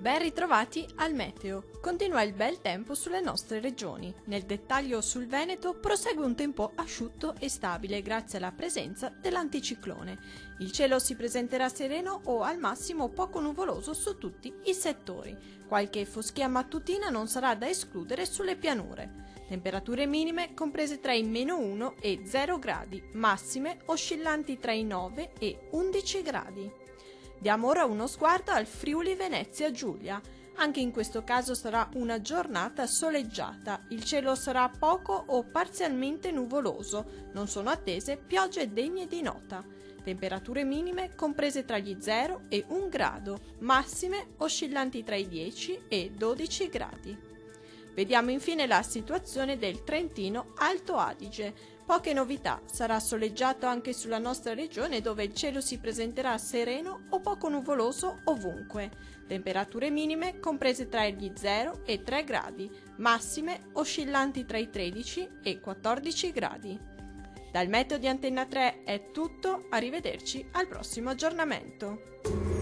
Ben ritrovati al meteo. Continua il bel tempo sulle nostre regioni. Nel dettaglio sul Veneto prosegue un tempo asciutto e stabile grazie alla presenza dell'anticiclone. Il cielo si presenterà sereno o al massimo poco nuvoloso su tutti i settori. Qualche foschia mattutina non sarà da escludere sulle pianure. Temperature minime comprese tra i -1 e 0 gradi, massime oscillanti tra i 9 e 11 gradi. Diamo ora uno sguardo al Friuli Venezia Giulia. Anche in questo caso sarà una giornata soleggiata. Il cielo sarà poco o parzialmente nuvoloso. Non sono attese piogge degne di nota. Temperature minime comprese tra gli 0 e 1 grado, massime oscillanti tra i 10 e 12 gradi. Vediamo infine la situazione del Trentino Alto Adige. Poche novità, sarà soleggiato anche sulla nostra regione dove il cielo si presenterà sereno o poco nuvoloso ovunque. Temperature minime comprese tra gli 0 e 3 gradi, massime oscillanti tra i 13 e 14 gradi. Dal meteo di Antenna 3 è tutto, arrivederci al prossimo aggiornamento.